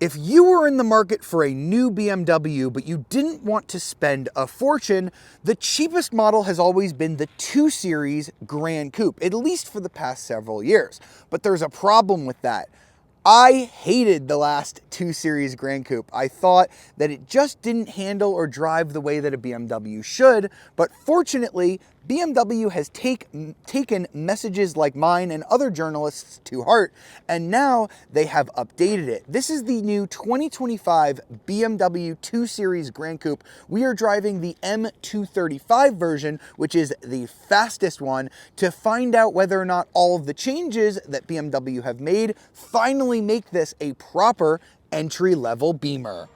If you were in the market for a new BMW, but you didn't want to spend a fortune, the cheapest model has always been the 2 Series Gran Coupe, at least for the past several years. But there's a problem with that. I hated the last 2 Series Gran Coupe. I thought that it just didn't handle or drive the way that a BMW should, but fortunately, BMW has taken messages like mine and other journalists to heart, and now they have updated it. This is the new 2025 BMW 2 Series Gran Coupe. We are driving the M235 version, which is the fastest one, to find out whether or not all of the changes that BMW have made finally make this a proper entry-level Beamer.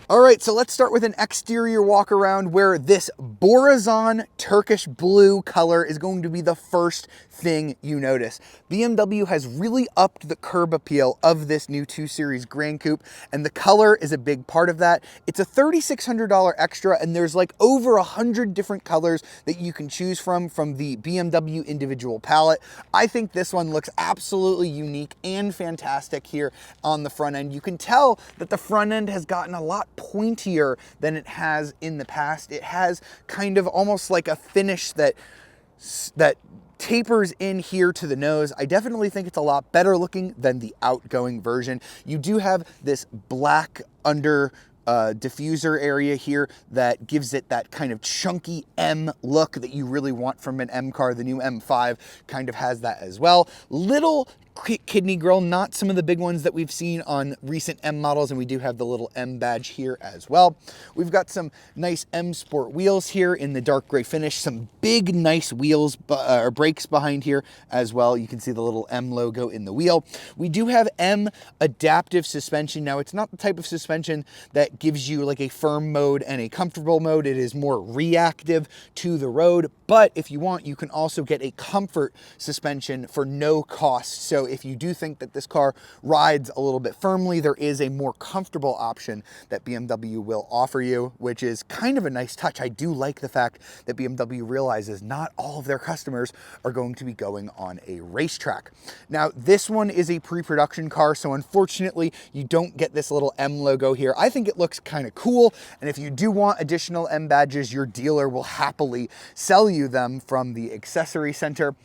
All right, so let's start with an exterior walk around where this Borazon Turkish blue color is going to be the first thing you notice. BMW has really upped the curb appeal of this new 2 Series Gran Coupe, and the color is a big part of that. It's a $3,600 extra, and there's like over 100 different colors that you can choose from the BMW individual palette. I think this one looks absolutely unique and fantastic here on the front end. You can tell that the front end has gotten a lot pointier than it has in the past. It has kind of almost like a finish that tapers in here to the nose. I definitely think it's a lot better looking than the outgoing version. You do have this black under diffuser area here that gives it that kind of chunky M look that you really want from an M car. The new M5 kind of has that as well. Little kidney grill, not some of the big ones that we've seen on recent M models, and we do have the little M badge here as well. We've got some nice M Sport wheels here in the dark gray finish, some big nice wheels or brakes behind here as well. You can see the little M logo in the wheel. We do have M adaptive suspension. Now, it's not the type of suspension that gives you like a firm mode and a comfortable mode. It is more reactive to the road, but if you want, you can also get a comfort suspension for no cost. So if you do think that this car rides a little bit firmly, there is a more comfortable option that BMW will offer you, which is kind of a nice touch. I do like the fact that BMW realizes not all of their customers are going to be going on a racetrack. Now, this one is a pre-production car, so unfortunately, you don't get this little M logo here. I think it looks kind of cool, and if you do want additional M badges, your dealer will happily sell you them from the accessory center.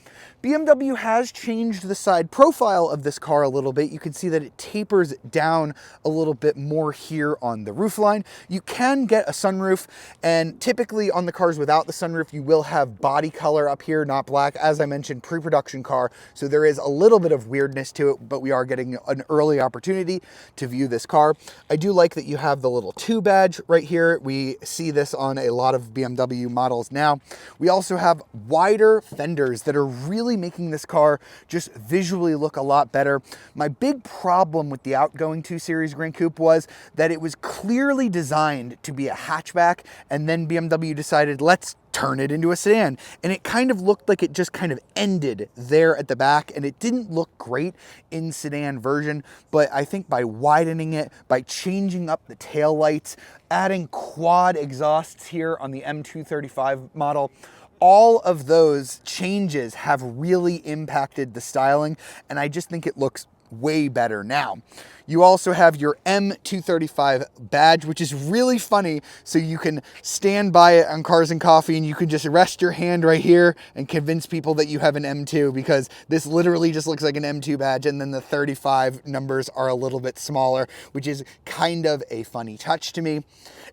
BMW has changed the side profile of this car a little bit. You can see that it tapers down a little bit more here on the roofline. You can get a sunroof, and typically on the cars without the sunroof, you will have body color up here, not black. As I mentioned, pre-production car, so there is a little bit of weirdness to it, but we are getting an early opportunity to view this car. I do like that you have the little 2 badge right here. We see this on a lot of BMW models now. We also have wider fenders that are really making this car just visually look a lot better. My big problem with the outgoing 2 Series Gran Coupe was that it was clearly designed to be a hatchback, and then BMW decided, let's turn it into a sedan. And it kind of looked like it just kind of ended there at the back, and it didn't look great in sedan version. But I think by widening it, by changing up the tail lights, adding quad exhausts here on the M235 model, all of those changes have really impacted the styling, and I just think it looks way better now. You also have your M235 badge, which is really funny. So you can stand by it on Cars and Coffee, and you can just rest your hand right here and convince people that you have an M2, because this literally just looks like an M2 badge, and then the 35 numbers are a little bit smaller, which is kind of a funny touch to me.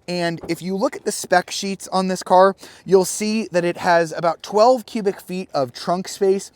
And if you look at the spec sheets on this car, you'll see that it has about 12 cubic feet of trunk space.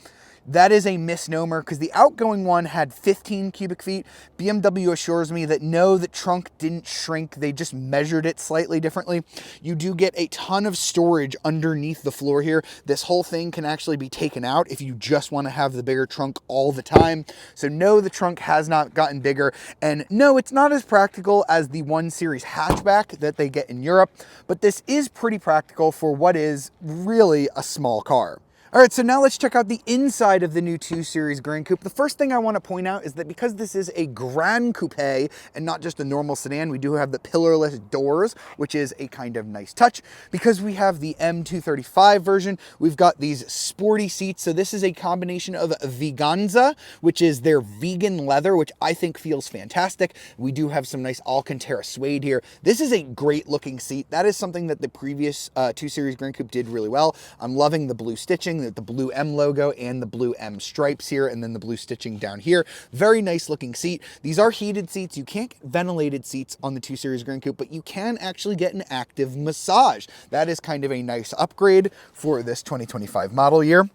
That is a misnomer, because the outgoing one had 15 cubic feet. BMW assures me that no, the trunk didn't shrink. They just measured it slightly differently. You do get a ton of storage underneath the floor here. This whole thing can actually be taken out if you just want to have the bigger trunk all the time. So no, the trunk has not gotten bigger. And no, it's not as practical as the 1 Series hatchback that they get in Europe, but this is pretty practical for what is really a small car. All right, so now let's check out the inside of the new 2 Series Gran Coupe. The first thing I want to point out is that because this is a Gran Coupe and not just a normal sedan, we do have the pillarless doors, which is a kind of nice touch. Because we have the M235 version, we've got these sporty seats. So this is a combination of Veganza, which is their vegan leather, which I think feels fantastic. We do have some nice Alcantara suede here. This is a great looking seat. That is something that the previous 2 Series Gran Coupe did really well. I'm loving the blue stitching, the blue M logo and the blue M stripes here, and then the blue stitching down here. Very nice looking seat. These are heated seats. You can't get ventilated seats on the 2 Series Gran Coupe, but you can actually get an active massage. That is kind of a nice upgrade for this 2025 model year.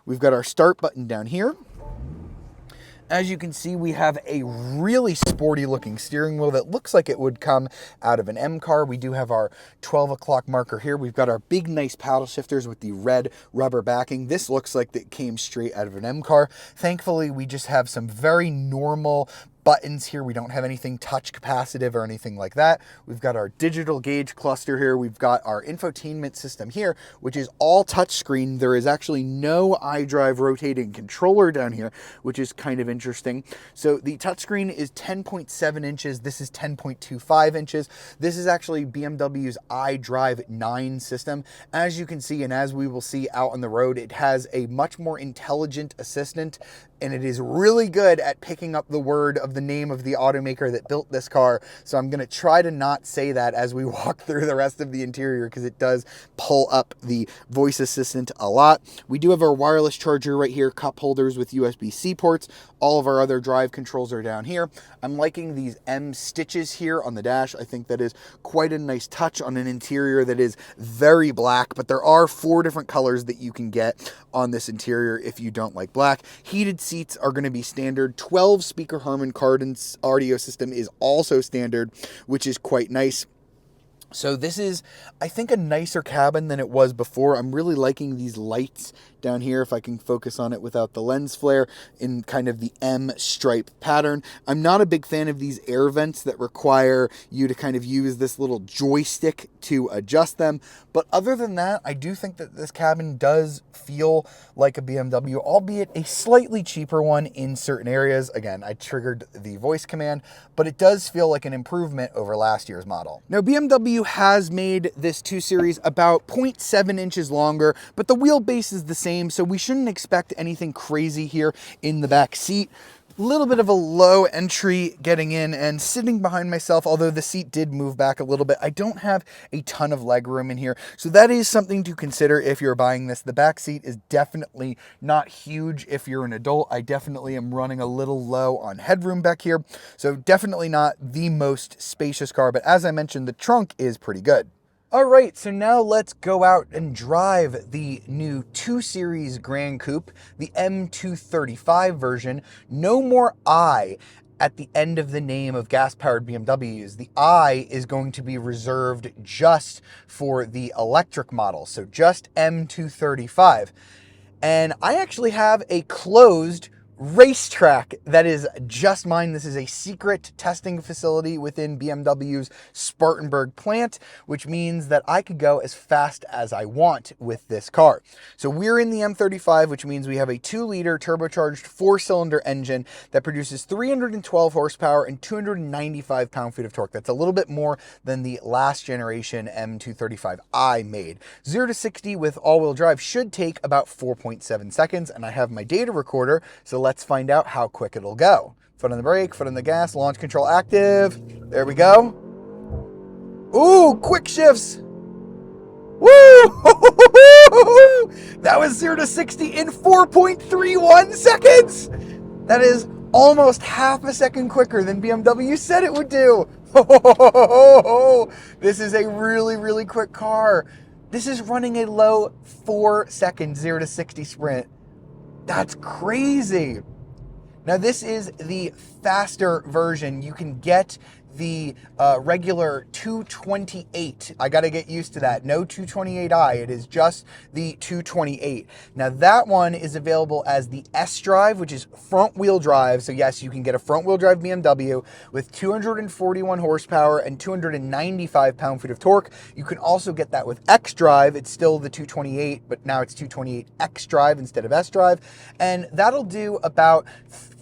We've got our start button down here. As you can see, we have a really sporty looking steering wheel that looks like it would come out of an M car. We do have our 12 o'clock marker here. We've got our big, nice paddle shifters with the red rubber backing. This looks like it came straight out of an M car. Thankfully, we just have some very normal buttons here. We don't have anything touch capacitive or anything like that. We've got our digital gauge cluster here. We've got our infotainment system here, which is all touchscreen. There is actually no iDrive rotating controller down here, which is kind of interesting. So the touchscreen is 10.7 inches. This is 10.25 inches. This is actually BMW's iDrive 9 system. As you can see, and as we will see out on the road, it has a much more intelligent assistant, and it is really good at picking up the word of the name of the automaker that built this car. So I'm gonna try to not say that as we walk through the rest of the interior, because it does pull up the voice assistant a lot. We do have our wireless charger right here, cup holders with USB-C ports. All of our other drive controls are down here. I'm liking these M stitches here on the dash. I think that is quite a nice touch on an interior that is very black, but there are 4 different colors that you can get on this interior if you don't like black. Heated seats are going to be standard. 12 speaker Harman Kardon audio system is also standard, which is quite nice. So this is, I think, a nicer cabin than it was before. I'm really liking these lights down here, if I can focus on it without the lens flare, in kind of the M stripe pattern. I'm not a big fan of these air vents that require you to kind of use this little joystick to adjust them. But other than that, I do think that this cabin does feel like a BMW, albeit a slightly cheaper one in certain areas. Again, I triggered the voice command, but it does feel like an improvement over last year's model. Now, BMW has made this 2 Series about 0.7 inches longer, but the wheelbase is the same, so we shouldn't expect anything crazy here in the back seat. A little bit of a low entry getting in, and sitting behind myself, although the seat did move back a little bit, I don't have a ton of leg room in here. So that is something to consider if you're buying this. The back seat is definitely not huge if you're an adult. I definitely am running a little low on headroom back here. So definitely not the most spacious car, but as I mentioned, the trunk is pretty good. All right, so now let's go out and drive the new 2 Series Gran Coupe, the M235 version. No more I at the end of the name of gas-powered BMWs. The I is going to be reserved just for the electric model, so just M235. And I actually have a closed racetrack that is just mine. This is a secret testing facility within BMW's Spartanburg plant, which means that I could go as fast as I want with this car. So we're in the M35, which means we have a 2-liter turbocharged 4-cylinder engine that produces 312 horsepower and 295 pound-feet of torque. That's a little bit more than the last generation M235i made. 0 to 60 with all-wheel drive should take about 4.7 seconds, and I have my data recorder, so let's find out how quick it'll go. Foot on the brake, foot on the gas, launch control active. There we go. Ooh, quick shifts. Woo! That was 0 to 60 in 4.31 seconds. That is almost half a second quicker than BMW said it would do. This is a really, really quick car. This is running a low 4-second 0 to 60 sprint. That's crazy. Now, this is the faster version. You can get the regular 228. I got to get used to that. No 228i. It is just the 228. Now that one is available as the S Drive, which is front wheel drive. So yes, you can get a front wheel drive BMW with 241 horsepower and 295 pound-feet of torque. You can also get that with X Drive. It's still the 228, but now it's 228 X Drive instead of S Drive. And that'll do about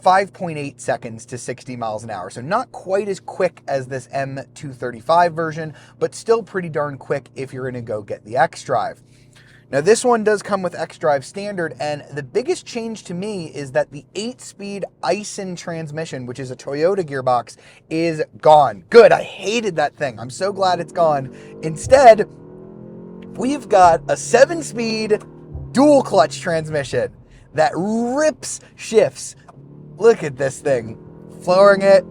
5.8 seconds to 60 miles an hour. So not quite as quick as this M235 version, but still pretty darn quick if you're gonna go get the X Drive. Now this one does come with X Drive standard, and the biggest change to me is that the 8-speed Aisin transmission, which is a Toyota gearbox, is gone. Good, I hated that thing. I'm so glad it's gone. Instead, we've got a 7-speed dual clutch transmission that rips shifts. Look at this thing. Flooring it.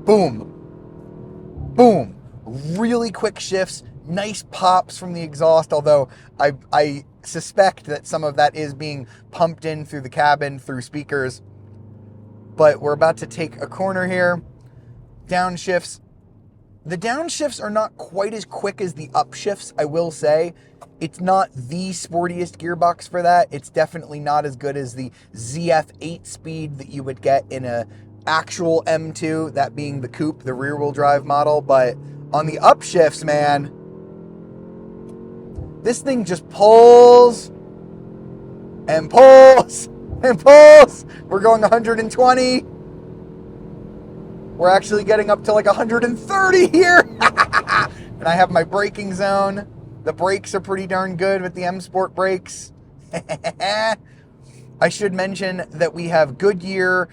Boom. Boom. Really quick shifts. Nice pops from the exhaust, although I suspect that some of that is being pumped in through the cabin, through speakers. But we're about to take a corner here. Downshifts. The downshifts are not quite as quick as the upshifts, I will say. It's not the sportiest gearbox for that. It's definitely not as good as the ZF 8-speed that you would get in a actual M2, that being the Coupe, the rear-wheel drive model. But on the upshifts, man, this thing just pulls and pulls and pulls. We're going 120. We're actually getting up to like 130 here. And I have my braking zone. The brakes are pretty darn good with the M Sport brakes. I should mention that we have Goodyear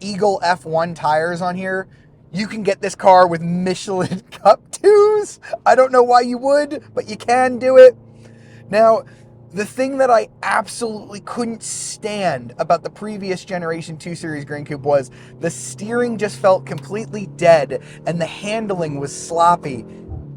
Eagle F1 tires on here. You can get this car with Michelin Cup 2s. I don't know why you would, but you can do it. Now, the thing that I absolutely couldn't stand about the previous generation 2 Series Gran Coupe was the steering just felt completely dead and the handling was sloppy.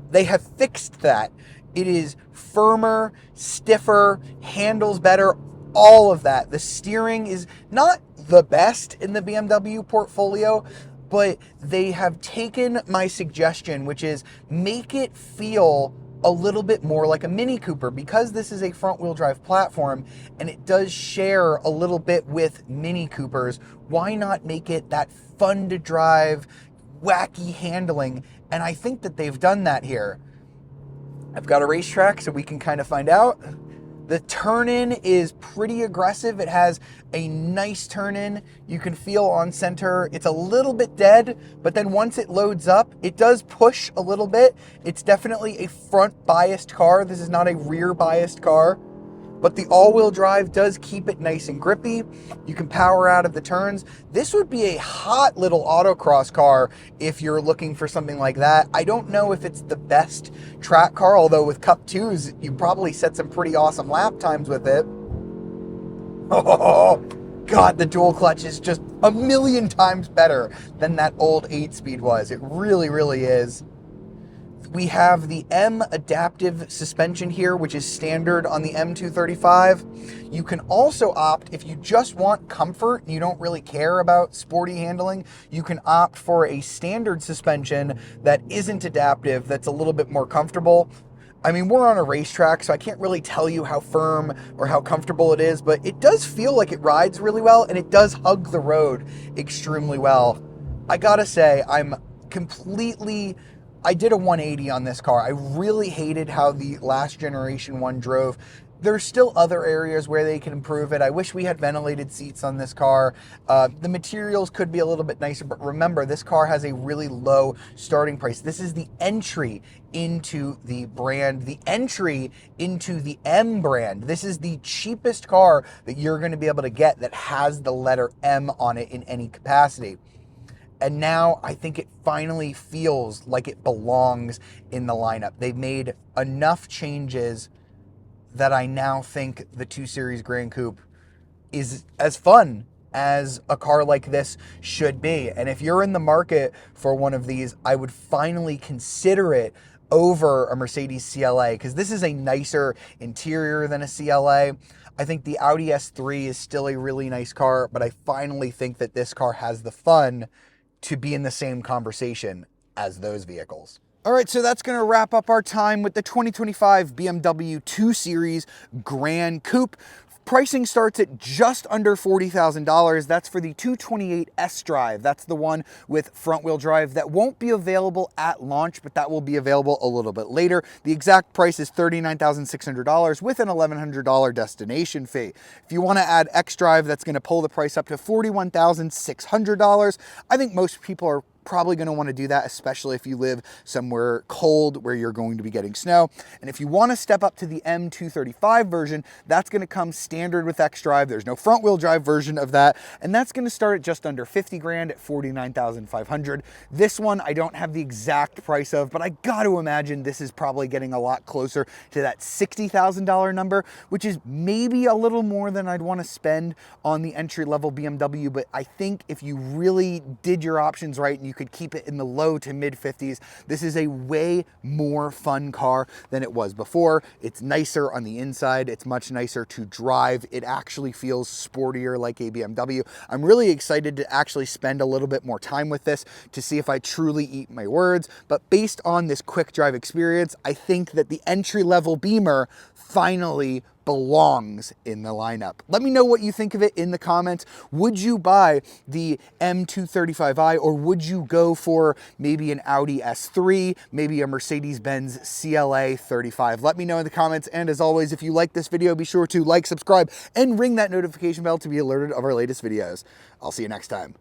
They have fixed that. It is firmer, stiffer, handles better, all of that. The steering is not the best in the BMW portfolio, but they have taken my suggestion, which is make it feel a little bit more like a Mini Cooper, because this is a front-wheel drive platform and it does share a little bit with Mini Coopers. Why not make it that fun to drive, wacky handling? And I think that they've done that here. I've got a racetrack so we can kind of find out. The turn-in is pretty aggressive. It has a nice turn-in. You can feel on center. It's a little bit dead, but then once it loads up, it does push a little bit. It's definitely a front-biased car. This is not a rear-biased car. But the all-wheel drive does keep it nice and grippy. You can power out of the turns. This would be a hot little autocross car if you're looking for something like that. I don't know if it's the best track car, although with Cup 2s, you probably set some pretty awesome lap times with it. Oh, God, the dual clutch is just a million times better than that old 8-speed was. It really, really is. We have the M adaptive suspension here, which is standard on the M235. You can also opt, if you just want comfort and you don't really care about sporty handling, you can opt for a standard suspension that isn't adaptive, that's a little bit more comfortable. I mean, we're on a racetrack, so I can't really tell you how firm or how comfortable it is, but it does feel like it rides really well, and it does hug the road extremely well. I gotta say, I did a 180 on this car. I really hated how the last generation one drove. There's still other areas where they can improve it. I wish we had ventilated seats on this car. The materials could be a little bit nicer, but remember, this car has a really low starting price. This is the entry into the brand, the entry into the M brand. This is the cheapest car that you're going to be able to get that has the letter M on it in any capacity. And now I think it finally feels like it belongs in the lineup. They've made enough changes that I now think the 2 Series Gran Coupe is as fun as a car like this should be. And if you're in the market for one of these, I would finally consider it over a Mercedes CLA, because this is a nicer interior than a CLA. I think the Audi S3 is still a really nice car, but I finally think that this car has the fun to be in the same conversation as those vehicles. All right, so that's gonna wrap up our time with the 2025 BMW 2 Series Gran Coupe. Pricing starts at just under $40,000. That's for the 228 S-Drive. That's the one with front-wheel drive that won't be available at launch, but that will be available a little bit later. The exact price is $39,600 with an $1,100 destination fee. If you want to add X-Drive, that's going to pull the price up to $41,600. I think most people are probably going to want to do that, especially if you live somewhere cold where you're going to be getting snow. And if you want to step up to the M235 version, that's going to come standard with X-Drive. There's no front wheel drive version of that. And that's going to start at just under 50 grand at 49,500. This one, I don't have the exact price of, but I got to imagine this is probably getting a lot closer to that $60,000 number, which is maybe a little more than I'd want to spend on the entry-level BMW. But I think if you really did your options right and you could keep it in the low to mid 50s. This is a way more fun car than it was before. It's nicer on the inside. It's much nicer to drive. It actually feels sportier like a BMW. I'm really excited to actually spend a little bit more time with this to see if I truly eat my words. But based on this quick drive experience, I think that the entry-level Beamer finally belongs in the lineup. Let me know what you think of it in the comments. Would you buy the M235i, or would you go for maybe an Audi S3, maybe a Mercedes-Benz CLA 35? Let me know in the comments. And as always, if you like this video, be sure to like, subscribe, and ring that notification bell to be alerted of our latest videos. I'll see you next time.